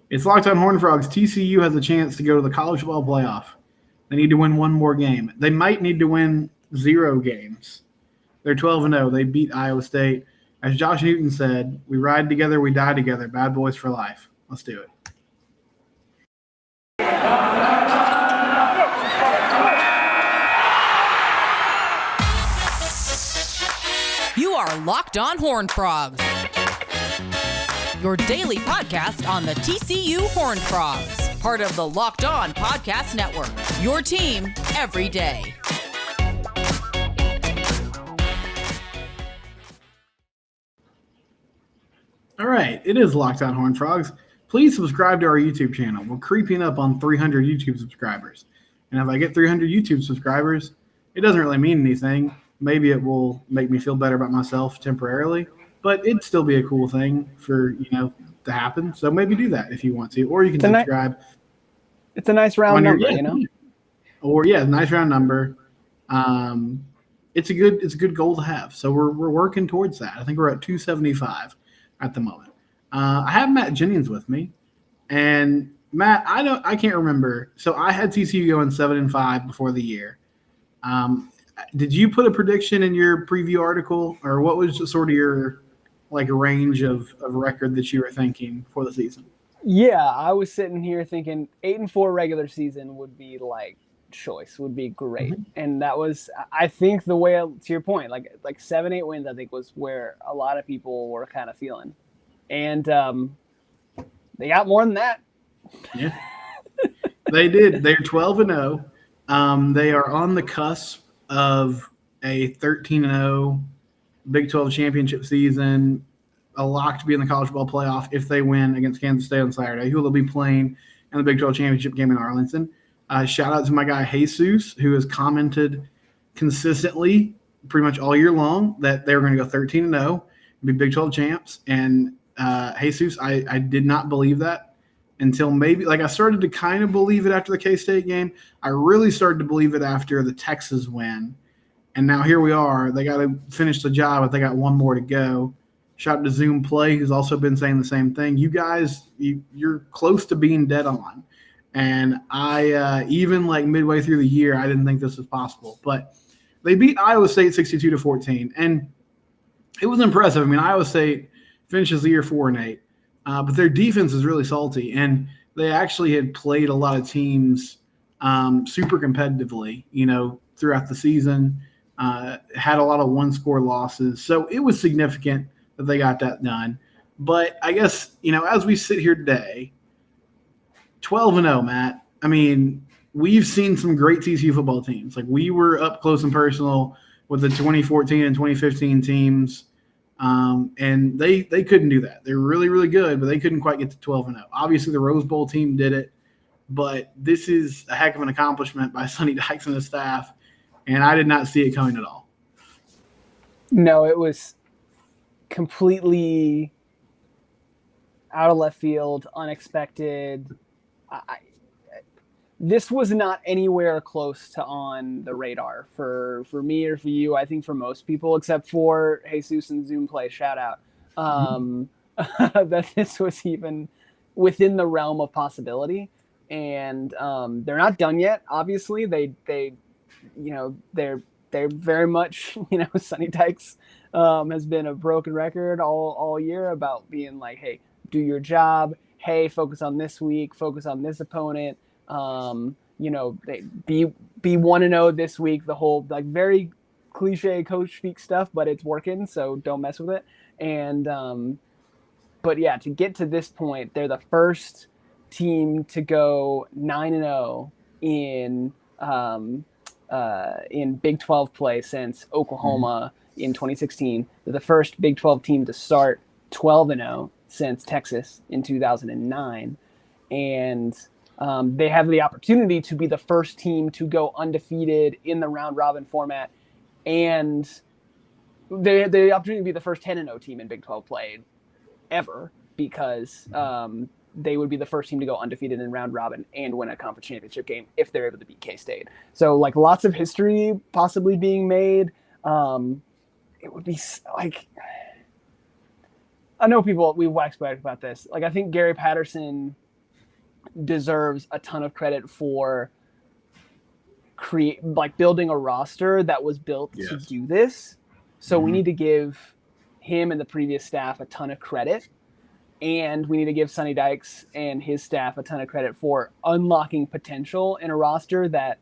It's Locked On Horned Frogs. TCU has a chance to go to the college football playoff. They need to win one more game. They might need to win 0 games. They're 12-0. They beat Iowa State. As Josh Newton said, we ride together, we die together. Bad boys for life. Let's do it. You are Locked On Horned Frogs, your daily podcast on the TCU Horned Frogs, part of the Locked On Podcast Network, your team every day. All right, it is Locked On Horned Frogs. Please subscribe to our YouTube channel. We're creeping up on 300 YouTube subscribers. And if I get 300 YouTube subscribers, it doesn't really mean anything. Maybe it will make me feel better about myself temporarily, but it'd still be a cool thing for, to happen. So maybe do that if you want to, or you can subscribe. It's a nice round number, Or nice round number. It's a good goal to have. So we're working towards that. I think we're at 275 at the moment. I have Matt Jennings with me, and Matt, I can't remember. So I had TCU going 7-5 before the year. Did you put a prediction in your preview article, or what was sort of your range of record that you were thinking for the season? Yeah, I was sitting here thinking 8-4 regular season would be would be great. Mm-hmm. And that was, I think, the way, to your point, like 7-8 wins, I think was where a lot of people were kind of feeling. And they got more than that. Yeah, they did. They're 12-0. They are on the cusp of a 13-0 Big 12 championship season, a lock to be in the college football playoff if they win against Kansas State on Saturday, who will be playing in the Big 12 championship game in Arlington. Shout out to my guy Jesus, who has commented consistently pretty much all year long that they were going to go 13-0 and be Big 12 champs. And Jesus, I did not believe that until maybe, I started to kind of believe it after the K-State game. I really started to believe it after the Texas win. And now here we are. They got to finish the job, but they got one more to go. Shout out to Zoom Play, who's also been saying the same thing. You guys, you're close to being dead on. And I, even midway through the year, I didn't think this was possible. But they beat Iowa State 62-14. And it was impressive. I mean, Iowa State finishes the year 4-8. But their defense is really salty, and they actually had played a lot of teams super competitively, throughout the season, had a lot of one-score losses. So it was significant that they got that done. But I guess, as we sit here today, 12-0, Matt, I mean, we've seen some great TCU football teams. We were up close and personal with the 2014 and 2015 teams. And they couldn't do that. They're really, really good, but they couldn't quite get to 12-0. Obviously, the Rose Bowl team did it, but this is a heck of an accomplishment by Sonny Dykes and his staff, and I did not see it coming at all. No, it was completely out of left field, unexpected. This was not anywhere close to on the radar for me or for you. I think for most people, except for Jesus and Zoom Play, shout out, that this was even within the realm of possibility. And they're not done yet. Obviously, they're very much, Sonny Dykes has been a broken record all year about being like, hey, do your job. Hey, focus on this week. Focus on this opponent. They be 1-0 this week, the whole very cliche coach speak stuff, but it's working, so don't mess with it. And but yeah, to get to this point, they're the first team to go 9-0 in Big 12 play since Oklahoma in 2016. They're the first Big 12 team to start 12-0 since Texas in 2009, and they have the opportunity to be the first team to go undefeated in the round robin format, and they have the opportunity to be the first 10-0 team in Big 12 play ever, because they would be the first team to go undefeated in round robin and win a conference championship game if they're able to beat K-State. So lots of history possibly being made. It would be I know people, we wax about this. I think Gary Patterson deserves a ton of credit for building a roster that was built to do this. So we need to give him and the previous staff a ton of credit. And we need to give Sonny Dykes and his staff a ton of credit for unlocking potential in a roster that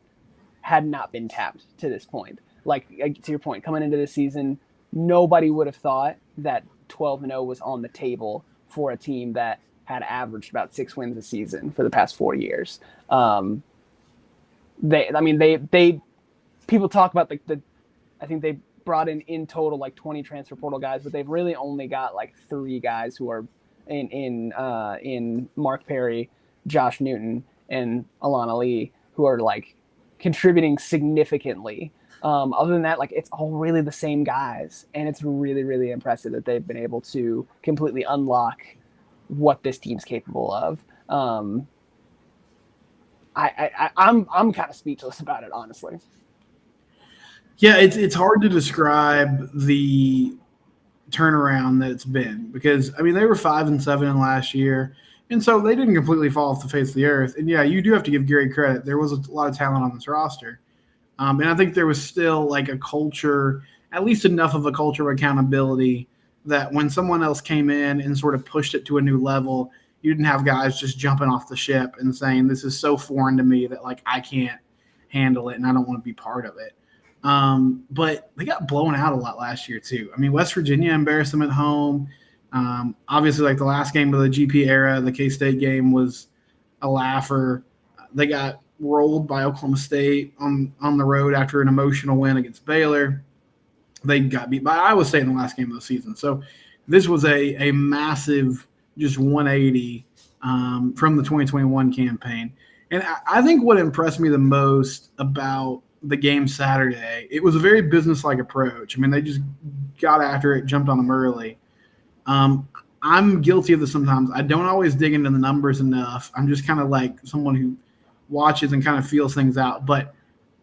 had not been tapped to this point. Like, to your point, coming into this season, nobody would have thought that 12-0 was on the table for a team that had averaged about 6 wins a season for the past 4 years. People talk about I think they brought in total like 20 transfer portal guys, but they've really only got like 3 guys who are in Mark Perry, Josh Newton, and Alana Lee, who are like contributing significantly. Other than that, like, it's all really the same guys, and it's really, really impressive that they've been able to completely unlock what this team's capable of. I'm kind of speechless about it, honestly. Yeah, it's hard to describe the turnaround that it's been, because I mean they were 5-7 in last year, and so they didn't completely fall off the face of the earth. And yeah, you do have to give Gary credit. There was a lot of talent on this roster, and I think there was still like a culture, at least enough of a culture of accountability, that when someone else came in and sort of pushed it to a new level, you didn't have guys just jumping off the ship and saying, this is so foreign to me that like I can't handle it and I don't want to be part of it. But they got blown out a lot last year too. I mean, West Virginia embarrassed them at home. Obviously, like the last game of the GP era, the K-State game was a laugher. They got rolled by Oklahoma State on the road after an emotional win against Baylor. They got beat by Iowa State in the last game of the season. So this was a massive just 180 from the 2021 campaign. And I think what impressed me the most about the game Saturday, it was a very business-like approach. I mean, they just got after it, jumped on them early. I'm guilty of this sometimes. I don't always dig into the numbers enough. I'm just kind of like someone who watches and kind of feels things out. But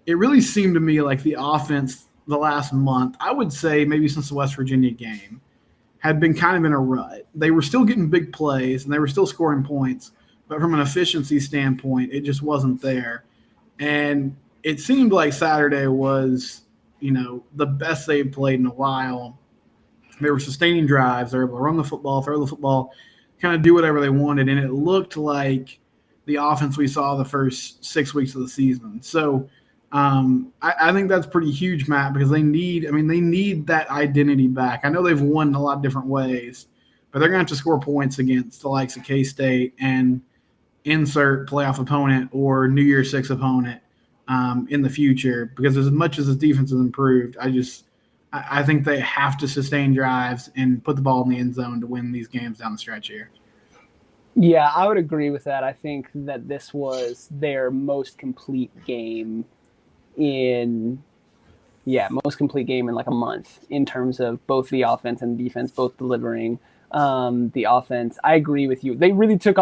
it really seemed to me like the offense the last month, I would say maybe since the West Virginia game, had been kind of in a rut. They were still getting big plays and they were still scoring points, but from an efficiency standpoint, it just wasn't there. And it seemed like Saturday was, the best they've played in a while. They were sustaining drives. They were able to run the football, throw the football, kind of do whatever they wanted. And it looked like the offense we saw the first 6 weeks of the season. So I think that's pretty huge, Matt, because they need that identity back. I know they've won in a lot of different ways, but they're going to have to score points against the likes of K-State and insert playoff opponent or New Year's Six opponent in the future, because as much as the defense has improved, I think they have to sustain drives and put the ball in the end zone to win these games down the stretch here. Yeah, I would agree with that. I think that this was their most complete game in like a month, in terms of both the offense and defense both delivering. The offense, I agree with you. They really took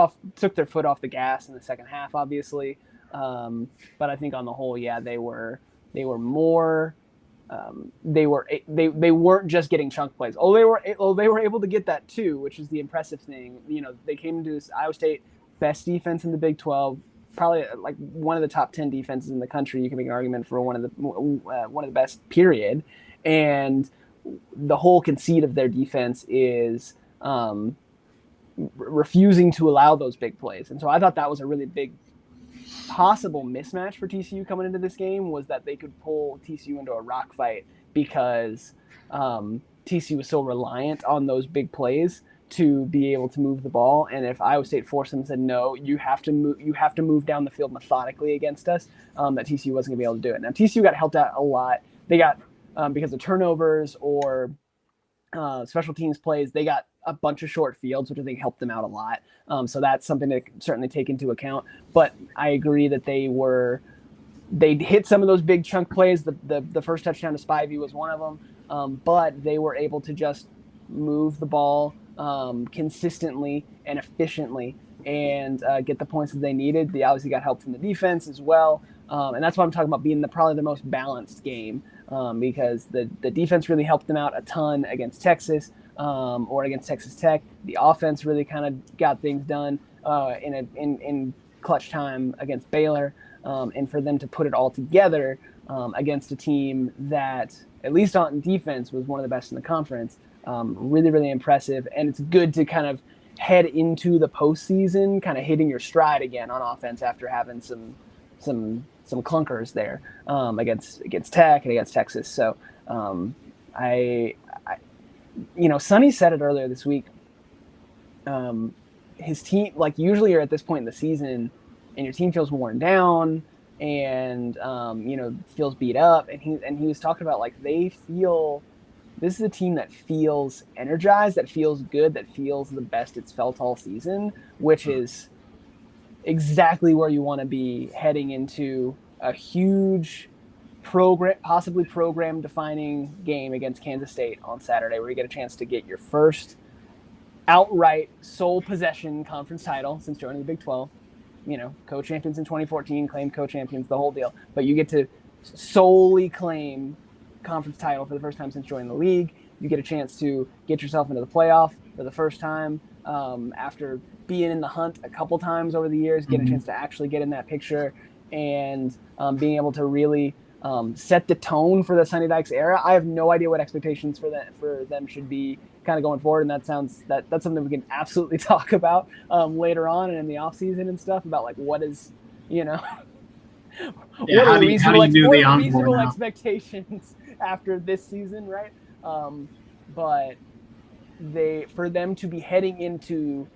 their foot off the gas in the second half, obviously. But I think on the whole, yeah, they were more. They weren't just getting chunk plays. They were able to get that too, which is the impressive thing. They came into this Iowa State best defense in the Big 12, probably like one of the top 10 defenses in the country. You can make an argument for one of the best, period. And the whole conceit of their defense is refusing to allow those big plays. And so I thought that was a really big possible mismatch for TCU coming into this game, was that they could pull TCU into a rock fight, because TCU was so reliant on those big plays to be able to move the ball. And if Iowa State forced them and said, no, you have to move down the field methodically against us, that TCU wasn't gonna be able to do it. Now TCU got helped out a lot. They got because of turnovers or special teams plays, they got a bunch of short fields, which I think helped them out a lot. So that's something to certainly take into account. But I agree that they hit some of those big chunk plays. The first touchdown to Spivey was one of them. But they were able to just move the ball consistently and efficiently and get the points that they needed. They obviously got help from the defense as well. And that's why I'm talking about being probably the most balanced game, because the defense really helped them out a ton against Texas or against Texas Tech. The offense really kind of got things done in clutch time against Baylor, and for them to put it all together against a team that, at least on defense, was one of the best in the conference. Really, really impressive. And it's good to kind of head into the postseason kind of hitting your stride again on offense after having some clunkers there against Tech and against Texas. So I Sonny said it earlier this week. His team, like, usually you're at this point in the season and your team feels worn down and feels beat up, and he was talking about, like, they feel this is a team that feels energized, that feels good, that feels the best it's felt all season, which is exactly where you want to be heading into a huge possibly program defining game against Kansas State on Saturday, where you get a chance to get your first outright sole possession conference title since joining the Big 12. Co-champions in 2014, claimed co-champions, the whole deal. But you get to solely claim conference title for the first time since joining the league. You get a chance to get yourself into the playoff for the first time after being in the hunt a couple times over the years, get a chance to actually get in that picture, and being able to really set the tone for the Sonny Dykes era. I have no idea what expectations for them should be kind of going forward, and that's something we can absolutely talk about later on and in the off season and stuff, about, like, what is what are reasonable expectations after this season, right? But for them to be heading into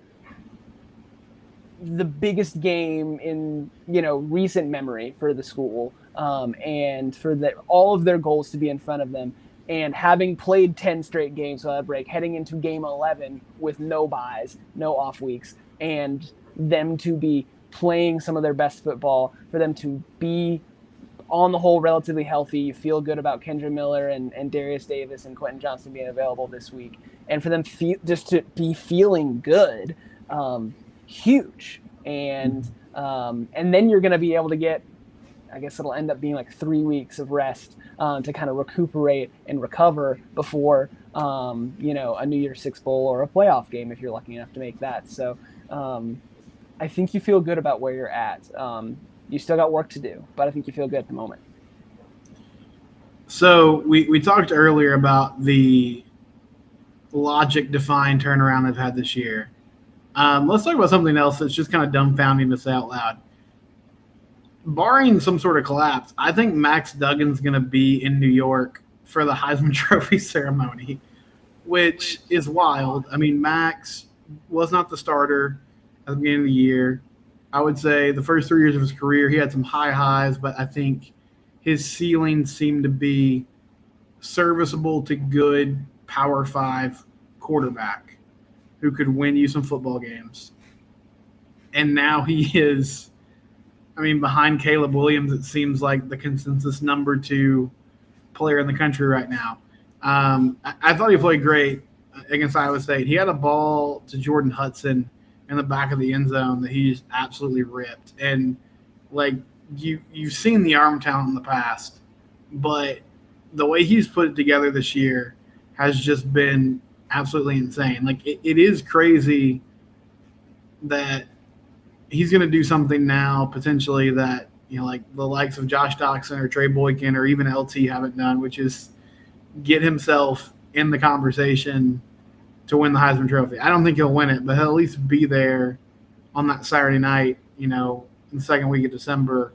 the biggest game in recent memory for the school, and for all of their goals to be in front of them, and having played 10 straight games without a break, heading into game 11 with no byes, no off weeks, and them to be playing some of their best football, for them to be on the whole relatively healthy. You feel good about Kendra Miller and Darius Davis and Quentin Johnson being available this week, and for them just to be feeling good, huge. And then you're going to be able to get, I guess it'll end up being like 3 weeks of rest to kind of recuperate and recover before a New Year's Six Bowl or a playoff game if you're lucky enough to make that. So I think you feel good about where you're at. You still got work to do, but I think you feel good at the moment. So we talked earlier about the logic-defined turnaround they've had this year. Let's talk about something else that's just kind of dumbfounding to say out loud. Barring some sort of collapse, I think Max Duggan's going to be in New York for the Heisman Trophy ceremony, which is wild. I mean, Max was not the starter at the beginning of the year. I would say the first 3 years of his career, he had some high highs, but I think his ceiling seemed to be serviceable to good Power 5 quarterback who could win you some football games. And now he is, behind Caleb Williams, it seems like the consensus number 2 player in the country right now. I thought he played great against Iowa State. He had a ball to Jordan Hudson in the back of the end zone that he just absolutely ripped. And, like, you've seen the arm talent in the past, but the way he's put it together this year has just been absolutely insane. Like, it is crazy that he's going to do something now potentially that, like the likes of Josh Doxson or Trey Boykin or even LT haven't done, which is get himself in the conversation to win the Heisman Trophy. I don't think he'll win it, but he'll at least be there on that Saturday night, in the second week of December,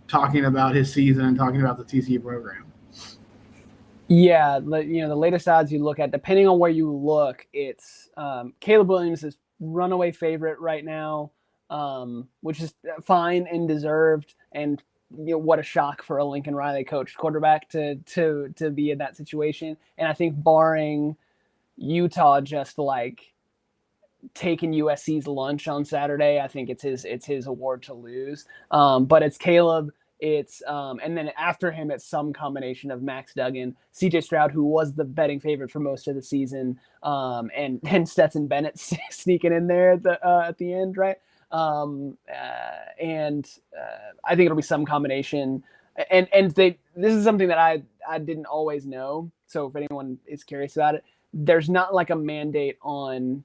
talking about his season and talking about the TCU program. Yeah, the latest odds you look at, depending on where you look, it's Caleb Williams is runaway favorite right now, which is fine and deserved. And what a shock for a Lincoln Riley coached quarterback to be in that situation. And I think barring Utah just like taking USC's lunch on Saturday, I think it's his award to lose. But it's Caleb. It's and then after him, it's some combination of Max Duggan, CJ Stroud, who was the betting favorite for most of the season, and Stetson Bennett sneaking in there at the end, right? And I think it'll be some combination. And this is something that I didn't always know. So if anyone is curious about it, there's not like a mandate on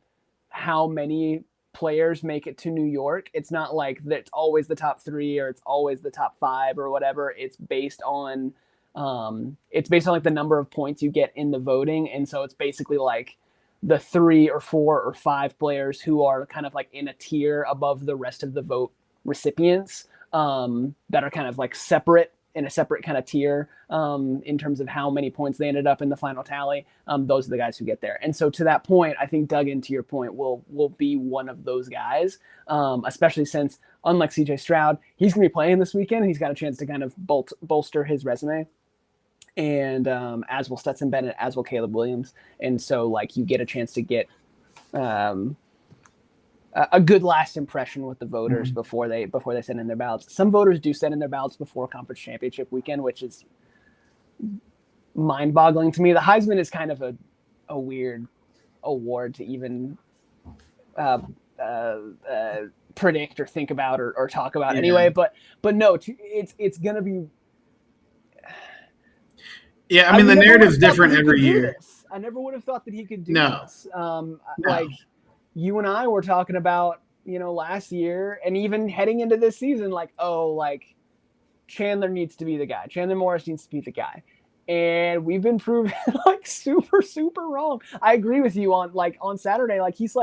how many players make it to New York. It's not like that it's always the top 3 or it's always the top 5 or whatever. It's based on like the number of points you get in the voting. And so it's basically like the 3 or 4 or 5 players who are kind of like in a tier above the rest of the vote recipients, that are kind of like separate in a separate kind of tier, in terms of how many points they ended up in the final tally. Those are the guys who get there. And so to that point, I think Duggan, to your point, will be one of those guys, especially since, unlike CJ Stroud, he's going to be playing this weekend. He's got a chance to kind of bolster his resume. And as will Stetson Bennett, as will Caleb Williams. And so like you get a chance to get a good last impression with the voters before they send in their ballots. Some voters do send in their ballots before conference championship weekend, which is mind-boggling to me. The Heisman is kind of a weird award to even predict or think about or talk about anyway. But no, it's gonna be. Yeah, I mean the narrative's different every year. I never would have thought that he could do this. No. Like you and I were talking about, last year and even heading into this season, like, Chandler needs to be the guy. Chandler Morris needs to be the guy. And we've been proven like super, super wrong. I agree with you on Saturday. He's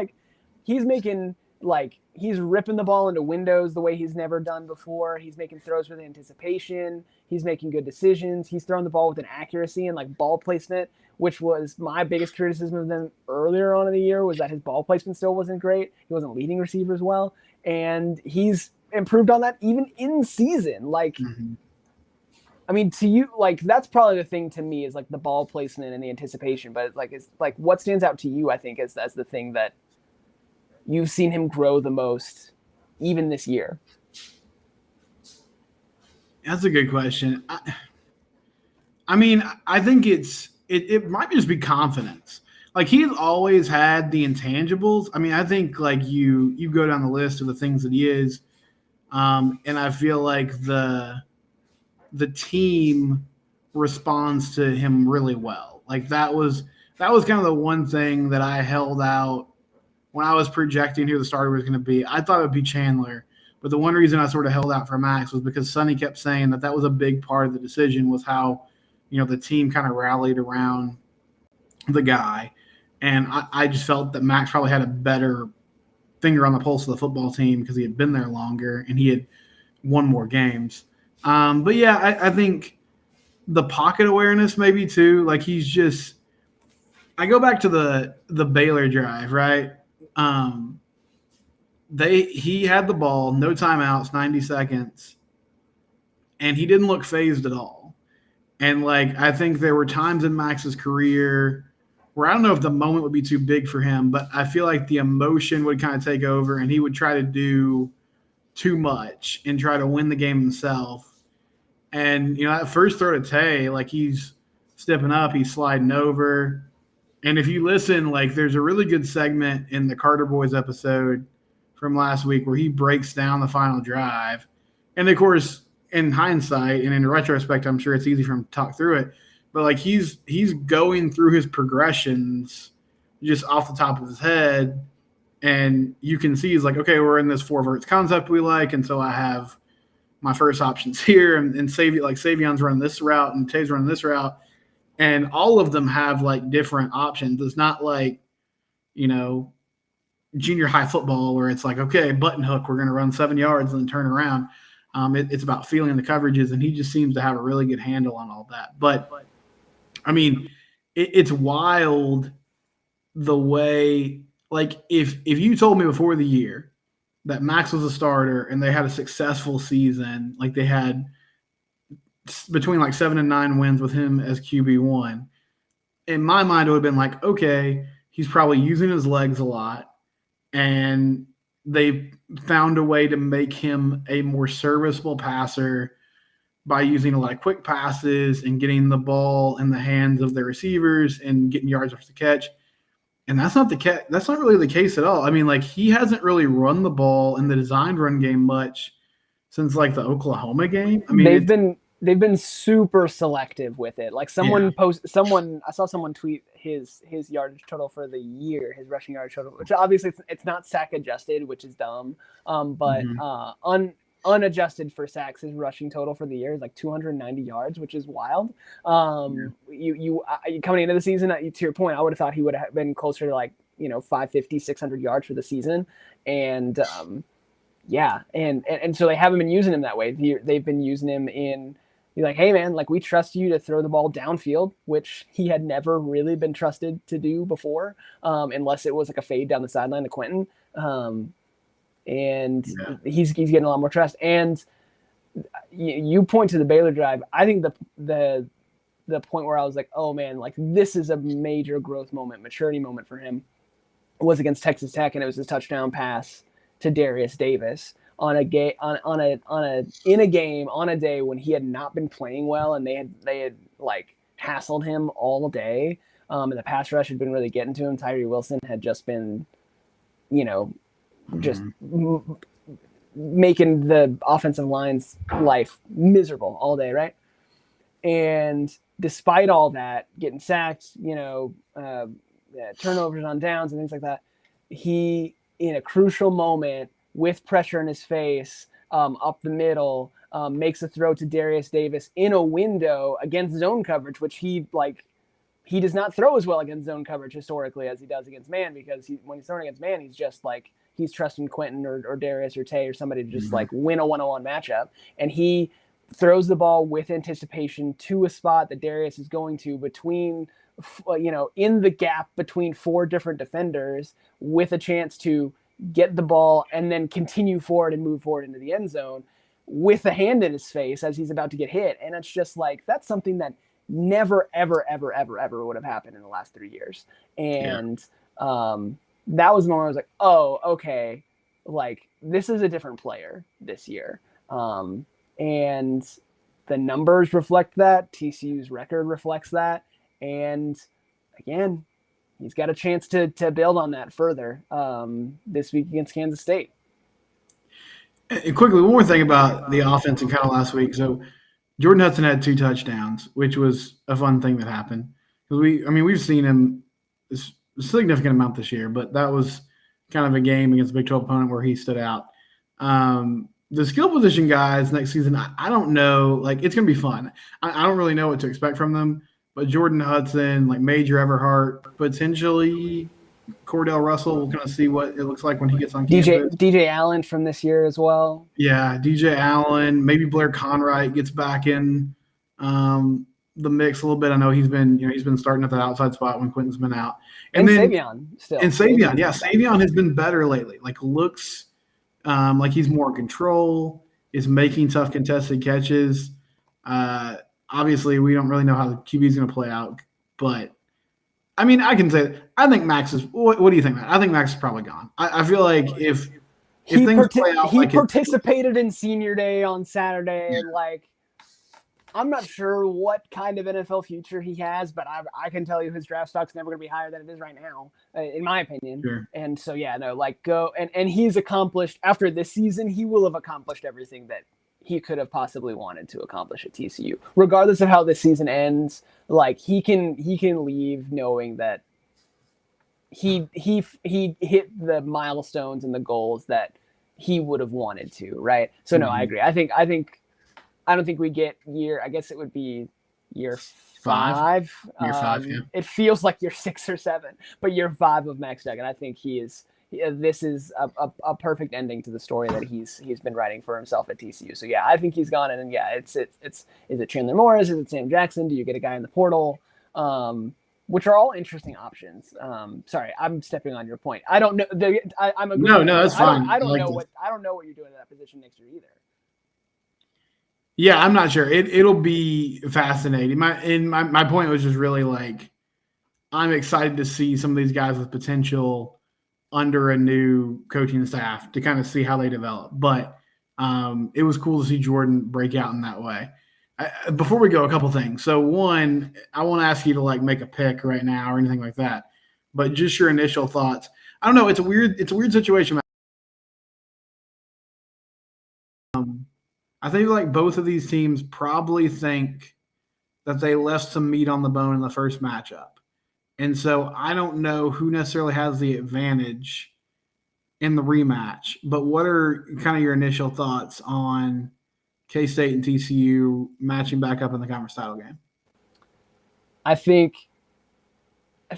ripping the ball into windows the way he's never done before. He's making throws with anticipation. He's making good decisions. He's throwing the ball with an accuracy and like ball placement, which was my biggest criticism of them earlier on in the year, was that his ball placement still wasn't great. He wasn't leading receivers well. And he's improved on that even in season. I mean, to you, like, that's probably the thing to me, is like the ball placement and the anticipation. But it's like what stands out to you, I think, as the thing that you've seen him grow the most, even this year. That's a good question. I mean, I think it might just be confidence. Like, he's always had the intangibles. I mean, I think like you go down the list of the things that he is, and I feel like the team responds to him really well. Like that was kind of the one thing that I held out when I was projecting who the starter was going to be. I thought it would be Chandler, but the one reason I sort of held out for Max was because Sonny kept saying that was a big part of the decision, was how, the team kind of rallied around the guy. And I just felt that Max probably had a better finger on the pulse of the football team because he had been there longer and he had won more games. But yeah, I think the pocket awareness maybe too. Like he's just – I go back to the Baylor drive, right? He had the ball, no timeouts, 90 seconds, and he didn't look phased at all. And, like, I think there were times in Max's career where I don't know if the moment would be too big for him, but I feel like the emotion would kind of take over and he would try to do too much and try to win the game himself. And, that first throw to Tay, like, he's stepping up, he's sliding over. And if you listen, like, there's a really good segment in the Carter Boys episode from last week where he breaks down the final drive. And, of course, in hindsight and in retrospect, I'm sure it's easy for him to talk through it. But, like, he's going through his progressions just off the top of his head. And you can see he's like, okay, we're in this 4 verts concept we like. And so I have my first options here. And Savion's running this route and Tay's running this route. And all of them have, like, different options. It's not like, junior high football where it's like, okay, button hook, we're going to run 7 yards and then turn around. It's about feeling the coverages, and he just seems to have a really good handle on all that. But, I mean, it's wild the way – like, if you told me before the year that Max was a starter and they had a successful season, like they had between like 7 and 9 wins with him as QB1, in my mind it would have been like, okay, he's probably using his legs a lot, and they found a way to make him a more serviceable passer by using a lot of quick passes and getting the ball in the hands of their receivers and getting yards after the catch. And that's not really the case at all. I mean, like, he hasn't really run the ball in the designed run game much since like the Oklahoma game. I mean, they've been super selective with it. Like I saw someone tweet his yardage total for the year, his rushing yardage total, which obviously it's not sack adjusted, which is dumb. But unadjusted for sacks, his rushing total for the year is like 290 yards, which is wild. You coming into the season, to your point, I would have thought he would have been closer to like 550, 600 yards for the season, and and so they haven't been using him that way. They've been using him in. You're like, hey man, like we trust you to throw the ball downfield, which he had never really been trusted to do before, unless it was like a fade down the sideline to Quentin. He's getting a lot more trust. And you point to the Baylor drive. I think the point where I was like, oh man, like this is a major growth moment, maturity moment for him, was against Texas Tech, and it was his touchdown pass to Darius Davis on a day when he had not been playing well, and they had like hassled him all day, and the pass rush had been really getting to him. Tyree Wilson had just been, just making the offensive line's life miserable all day, right? And despite all that, getting sacked, turnovers on downs and things like that, he, in a crucial moment, with pressure in his face, up the middle, makes a throw to Darius Davis in a window against zone coverage, which he does not throw as well against zone coverage historically as he does against man, because when he's throwing against man, he's just like, he's trusting Quentin or Darius or Tay or somebody to just like win a one-on-one matchup. And he throws the ball with anticipation to a spot that Darius is going to between, in the gap between four different defenders, with a chance to get the ball and then continue forward and move forward into the end zone with a hand in his face as he's about to get hit. And it's just like, that's something that never, ever, ever, ever, ever would have happened in the last 3 years. And that was the moment I was like, oh, okay, like this is a different player this year. And the numbers reflect that. TCU's record reflects that. And again, he's got a chance to build on that further this week against Kansas State. And quickly, one more thing about the offense and kind of last week. So Jordan Hudson had 2 touchdowns, which was a fun thing that happened. We've seen him a significant amount this year, but that was kind of a game against a Big 12 opponent where he stood out. The skill position guys next season, I don't know. Like, it's going to be fun. I don't really know what to expect from them. But Jordan Hudson, like Major Everhart, potentially Cordell Russell, we'll kind of see what it looks like when he gets on campus. DJ Allen from this year as well. Yeah, DJ Allen. Maybe Blair Conwright gets back in the mix a little bit. I know he's been starting at that outside spot when Quentin's been out. And then Savion still. And Savion, yeah. Savion has been better lately. Like, looks like he's more in control, is making tough contested catches. Obviously, we don't really know how the QB is going to play out, but I can say that I think Max is. What do you think, Matt? I think Max is probably gone. I feel like if things play out, he participated in Senior Day on Saturday, and like, I'm not sure what kind of NFL future he has, but I can tell you his draft stock's never going to be higher than it is right now, in my opinion. Sure. And so go and he's accomplished after this season. He will have accomplished everything that he could have possibly wanted to accomplish at TCU, regardless of how this season ends. Like, he can leave knowing that he hit the milestones and the goals that he would have wanted to. Right. So no, I agree. I don't think we get I guess it would be year 5. Year 5. Yeah. It feels like year 6 or 7, but year 5 of Max Duggan. I think this is a perfect ending to the story that he's been writing for himself at TCU. So yeah, I think he's gone. And yeah, it's is it Chandler Morris? Is it Sam Jackson? Do you get a guy in the portal? Which are all interesting options. Sorry, I'm stepping on your point. I don't know. I'm agreeing. No, that's fine. I don't know what you're doing at that position next year either. Yeah, I'm not sure. It'll be fascinating. My point was just really like, I'm excited to see some of these guys with potential under a new coaching staff to kind of see how they develop. But it was cool to see Jordan break out in that way. Before we go, a couple things. So one, I won't ask you to like make a pick right now or anything like that, but just your initial thoughts. I don't know. It's a weird situation. I think like both of these teams probably think that they left some meat on the bone in the first matchup. And so I don't know who necessarily has the advantage in the rematch, but what are kind of your initial thoughts on K-State and TCU matching back up in the conference title game? I think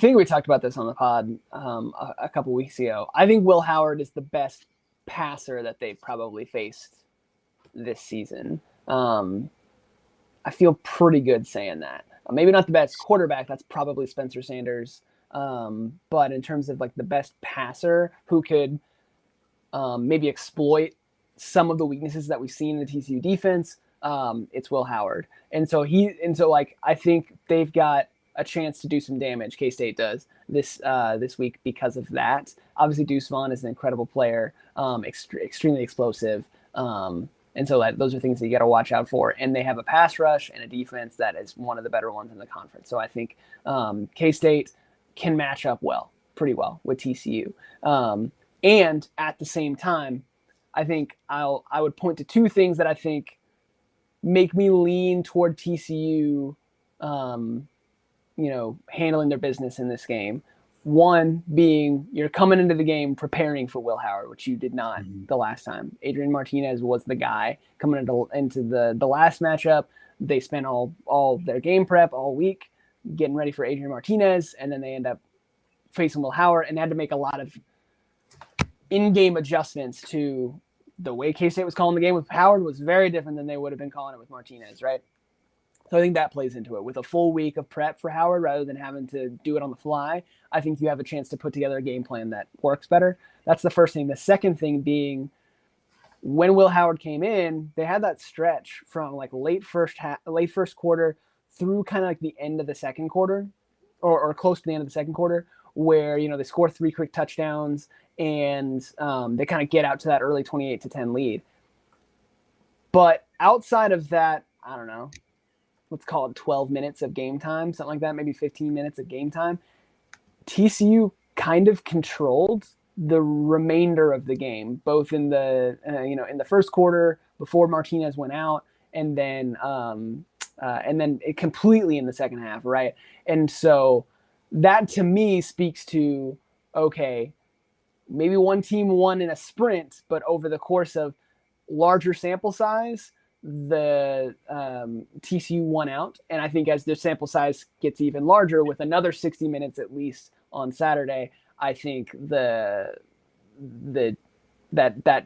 we talked about this on the pod a couple weeks ago. I think Will Howard is the best passer that they've probably faced this season. I feel pretty good saying that. Maybe not the best quarterback. That's probably Spencer Sanders. But in terms of like the best passer who could maybe exploit some of the weaknesses that we've seen in the TCU defense, it's Will Howard. And so I think they've got a chance to do some damage. K-State does this week because of that. Obviously, Deuce Vaughn is an incredible player, extremely explosive. And so those are things that you got to watch out for. And they have a pass rush and a defense that is one of the better ones in the conference. So I think K-State can match up pretty well with TCU. And at the same time, I think I would point to two things that I think make me lean toward TCU, handling their business in this game. One being you're coming into the game preparing for Will Howard, which you did not the last time. Adrian Martinez was the guy coming into the last matchup. They spent all their game prep all week getting ready for Adrian Martinez, and then they end up facing Will Howard and had to make a lot of in-game adjustments to the way K-State was calling the game with Howard was very different than they would have been calling it with Martinez, right? So I think that plays into it. With a full week of prep for Howard rather than having to do it on the fly, I think you have a chance to put together a game plan that works better. That's the first thing. The second thing being when Will Howard came in, they had that stretch from like late first quarter through kind of like the end of the second quarter or close to the end of the second quarter where, they score 3 quick touchdowns and they kind of get out to that early 28-10 lead. But outside of that, I don't know, let's call it 12 minutes of game time, something like that, maybe 15 minutes of game time, TCU kind of controlled the remainder of the game, both in the in the first quarter before Martinez went out, and then it completely in the second half, right? And so that to me speaks to, okay, maybe one team won in a sprint, but over the course of larger sample size, the TCU won out. And I think as the sample size gets even larger with another 60 minutes at least on Saturday, I think that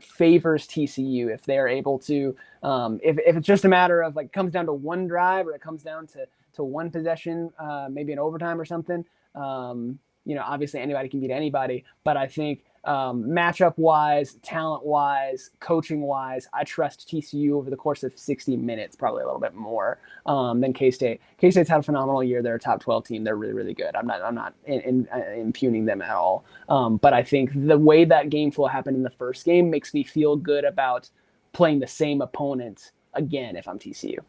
favors TCU if they're able to if it's just a matter of like comes down to one drive or it comes down to one possession, maybe an overtime or something. Obviously anybody can beat anybody, but I think matchup wise, talent wise, coaching wise, I trust TCU over the course of 60 minutes, probably a little bit more than K-State. K-State's had a phenomenal year. They're a top 12 team. They're really, really good. I'm not impugning them at all. But I think the way that game flow happened in the first game makes me feel good about playing the same opponent again if I'm TCU.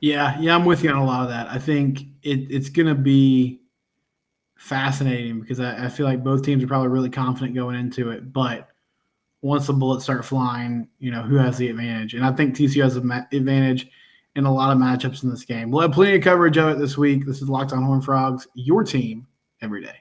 Yeah, I'm with you on a lot of that. I think it's going to be fascinating because I feel like both teams are probably really confident going into it. But once the bullets start flying, who has the advantage? And I think TCU has an advantage in a lot of matchups in this game. We'll have plenty of coverage of it this week. This is Locked on Horned Frogs, your team every day.